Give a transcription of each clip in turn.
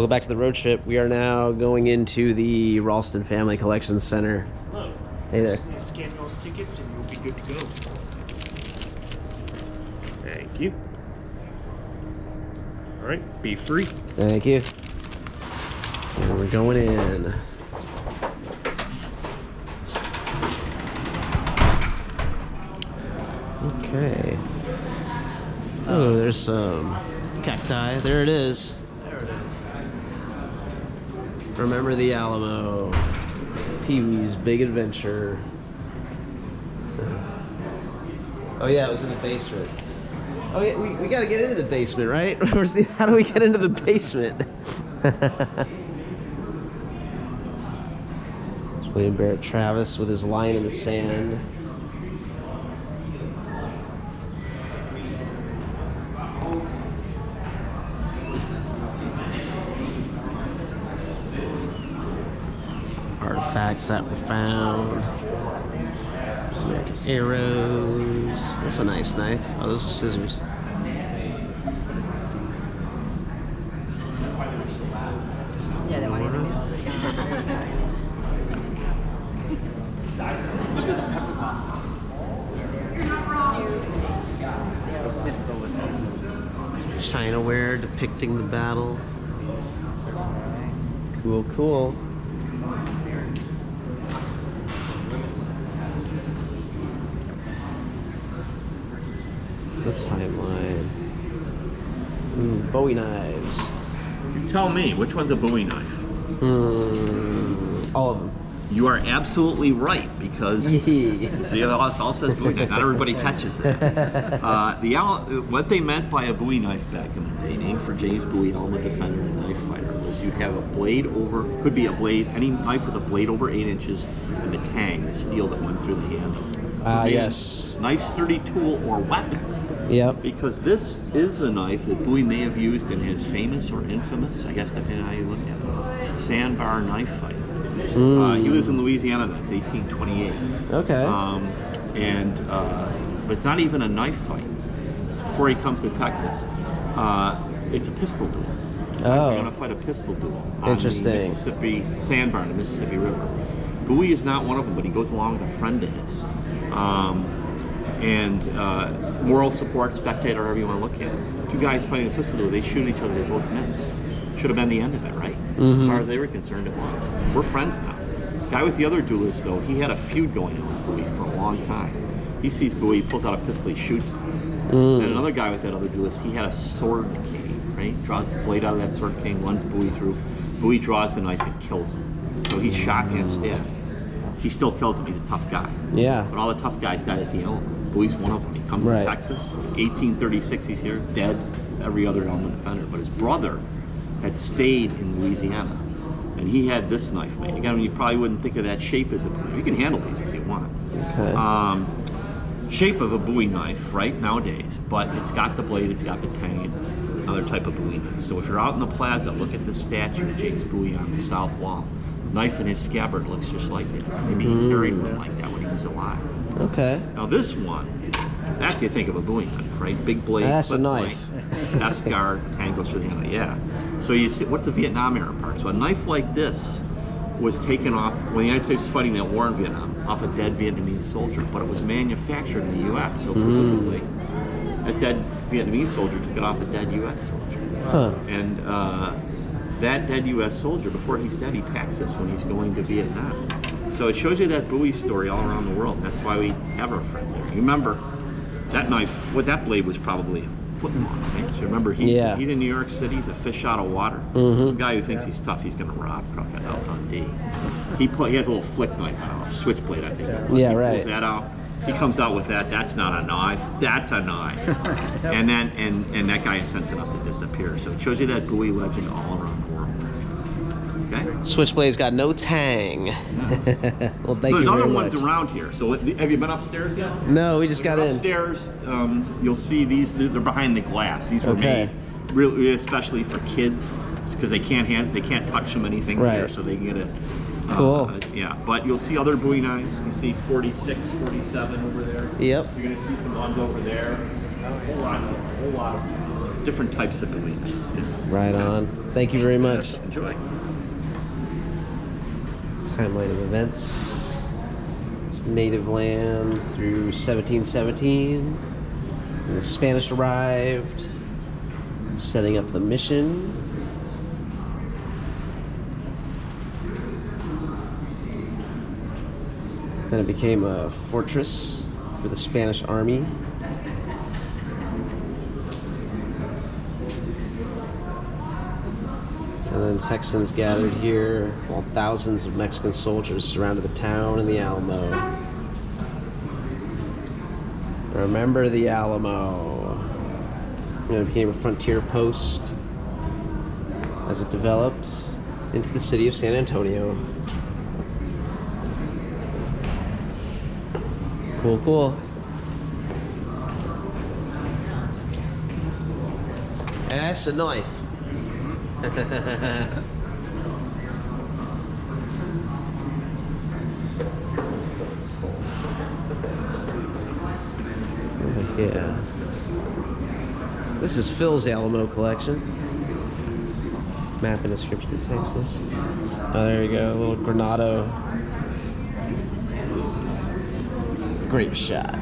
Welcome back to the road trip. We are now going into the Ralston Family Collection Center. Hello. Hey there. Just need to scan those tickets and you'll be good to go. Thank you. All right, be free. Thank you. And we're going in. Okay. Oh, there's some cacti. There it is. There it is. Remember the Alamo. Pee-wee's Big Adventure. Oh yeah, it was in the basement. Oh yeah, we gotta get into the basement, right? How do we get into the basement? It's William Barrett Travis with his line in the sand. Artifacts that were found. American arrows. That's a nice knife. Oh, those are scissors. Yeah, they want you to Chinaware depicting the battle. Cool, cool. The timeline. Ooh, Bowie knives. You tell me, which one's a Bowie knife? All of them. You are absolutely right, because see, it all says Bowie knife. Not everybody catches that. What they meant by a Bowie knife back in the day, named for James Bowie, Alamo defender and knife fighter, was you'd have a blade over, could be a blade, any knife with a blade over 8 inches, and the tang, the steel that went through the handle. Yes. Nice sturdy tool or weapon. Yep. Because this is a knife that Bowie may have used in his famous or infamous, I guess depending on how you look at it, sandbar knife fight. He lives in Louisiana. That's 1828. Okay. But it's not even a knife fight. It's before he comes to Texas. It's a pistol duel. Oh. They're going to fight a pistol duel on Interesting. the Mississippi sandbar, the Mississippi River. Bowie is not one of them, but he goes along with a friend of his. Moral support, spectator, however you want to look at it. Two guys fighting a pistol duel, they shoot each other, they both miss. Should have been the end of it, right? As far as they were concerned, it was. We're friends now. Guy with the other duelist, though, he had a feud going on with Bowie for a long time. He sees Bowie, he pulls out a pistol, he shoots him. And another guy with that other duelist, he had a sword cane, right? Draws the blade out of that sword cane, runs Bowie through. Bowie draws the knife and kills him. So he's shot and stabbed. He still kills him. He's a tough guy. Yeah. But all the tough guys died at the Alamo. Bowie's one of them. He comes to Texas. 1836, he's here, dead. Every other Alamo defender. But his brother had stayed in Louisiana, and he had this knife made. Again, you probably wouldn't think of that shape as a Bowie. You can handle these if you want. Okay. Shape of a Bowie knife, right, nowadays, but it's got the blade, it's got the tang, another type of Bowie knife. So if you're out in the plaza, look at this statue of James Bowie on the south wall. Knife in his scabbard looks just like this. Maybe he carried one like that when he was alive. Okay. Now this one, that's you think of a Bowie knife, right? Big blade. That's a knife. S guard, tang goes through the handle. Yeah. So you see, what's the Vietnam era part? So a knife like this was taken off when the United States was fighting that war in Vietnam, off a dead Vietnamese soldier, but it was manufactured in the U.S. So presumably, a dead Vietnamese soldier took it off a dead U.S. soldier. Huh. And that dead U.S. soldier, before he's dead, he packs this when he's going to Vietnam. So it shows you that Bowie story all around the world. That's why we have our friend there. You remember, that knife, that blade was probably a foot long, right? So remember, he's in New York City, he's a fish out of water. Some guy who thinks he's tough, he's going to rob Crocodile Dundee. He has a little flick knife, I don't know, switchblade, I think. He pulls that out. He comes out with that. That's not a knife. That's a knife. and that guy is sense enough to disappear. So it shows you that Bowie legend all around the world. Okay. Switchblade's got no tang. Yeah. Well, thank you So there's very other much. ones around here. So have you been upstairs yet? No, we just got in. Upstairs, you'll see these. They're behind the glass. These were made really especially for kids because they can't touch so many things here, so they can get it. Cool. Yeah, but you'll see other Bowie knives. You see 46, 47 over there. Yep. You're going to see some ones over there. A whole lot of them. different types of buoy. Right on. Thank you very much. Enjoy. Timeline of events. It's native land through 1717. And the Spanish arrived, setting up the mission. Then it became a fortress for the Spanish army. And then Texans gathered here while thousands of Mexican soldiers surrounded the town and the Alamo. Remember the Alamo. And it became a frontier post as it developed into the city of San Antonio. Cool, cool. That's a knife. Yeah. This is Phil's Alamo collection. Map and description of Texas. Oh, there you go. A little Granado grape shot.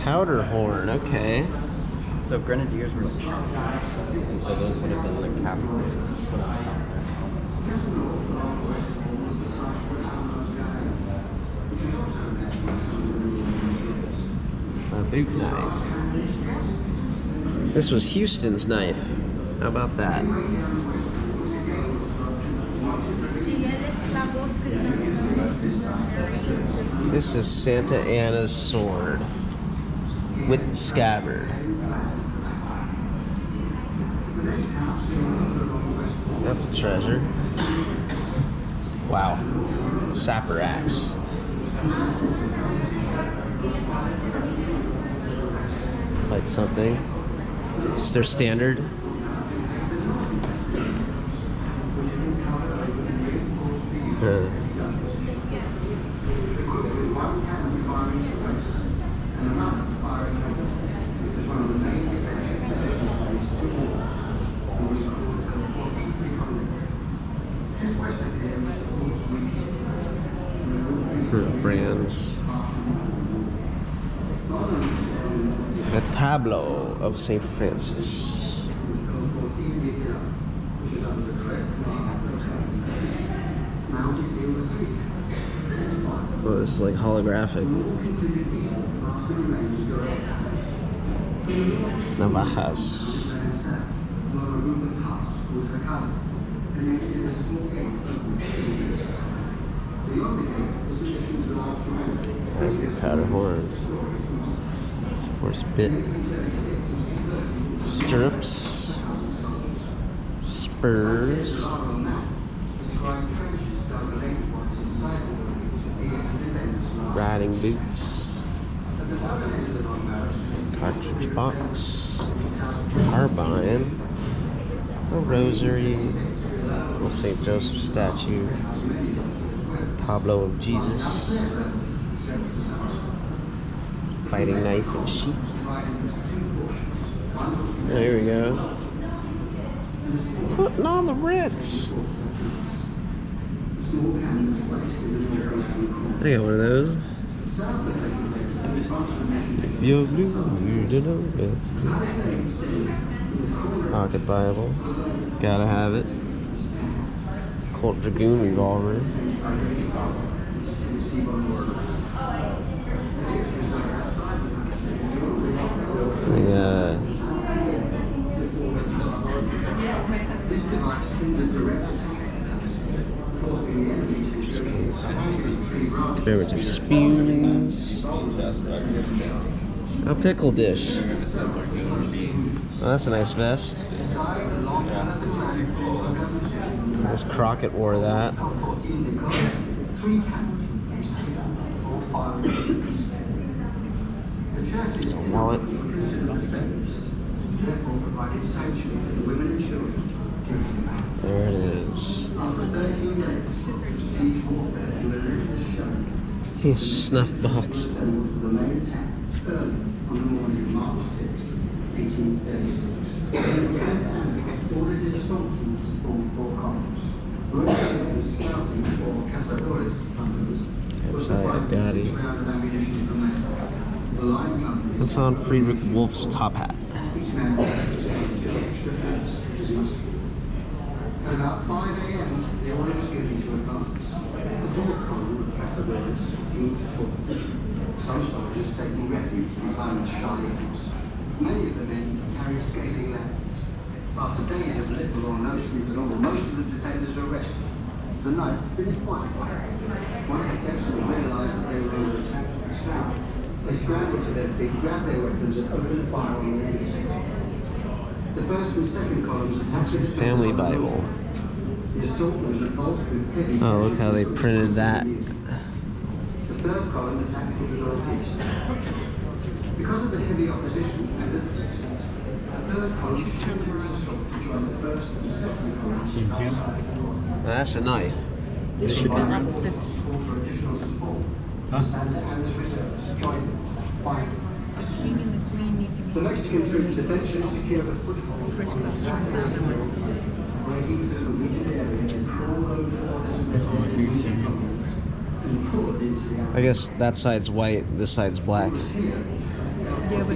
Powder horn, okay. So grenadiers were chiefs, and so those would have been the capitals. A boot knife. This was Houston's knife. How about that? This is Santa Anna's sword with the scabbard. That's a treasure. Wow. Sapper axe. It's quite something. It's their standard. Brands. A tableau of St. Francis. Oh, this is like holographic. Navajas. Ivory powder horns. Horse bit. Stirrups. Spurs. Riding boots. Cartridge box. Carbine. A rosary. A St. Joseph statue. Tableau of Jesus. Fighting knife and sheath. There we go. Putting on the Ritz. I got one of those. If you're blue, you know that's blue. Pocket Bible. Gotta have it. Colt Dragoon revolver. Commemorative spoons. A pickle dish. Oh, that's a nice vest. Miss Crockett wore that. 3 cannons all firing weapons. The church is Wallet. therefore provided sanctuary for the women and children during the battle. There it is. After 13 days, siege warfare and relentless show. His snuff box. For the main attack early on the morning of March 6, 1836. Alamo ordered his assault troops to form 4 columns. Roadtrip was scouting for Cazadores companies. That's Gotti. Round of ammunition from the line companies. That's on Friedrich Wolf's top hat. Each man was taken to extra fence as he must. At about 5 a.m., the order was given to advance. The 4th column of Cazadores moved forward. Some soldiers taking refuge behind Charlie's. Many of the men carried scaling ladders. After days of little or no sleep at all, most of the defenders were rested. The night had been quiet. Once the Texans realized that they were under attack from the south, they scrambled to their feet, grabbed their weapons, and opened fire on the enemy. The 1st and 2nd columns attacked the Family Bible. The assault was repulsed with heavy. Oh, look how they printed that. The 3rd column attacked from the northeast. Because of the heavy opposition and the Texans, the 3rd column shifted its assault to join the 1st and 2nd columns. That's a knife. This should be opposite. Call for additional support. Santa Anna's reserves joined them, fighting. The king and the queen need to be The Mexican troops eventually secured a foothold. crisscross from Alamo. Breaking through the wounded area and crawled over the borders of the and poured into the I guess that side's white, this side's black. here. Yeah, but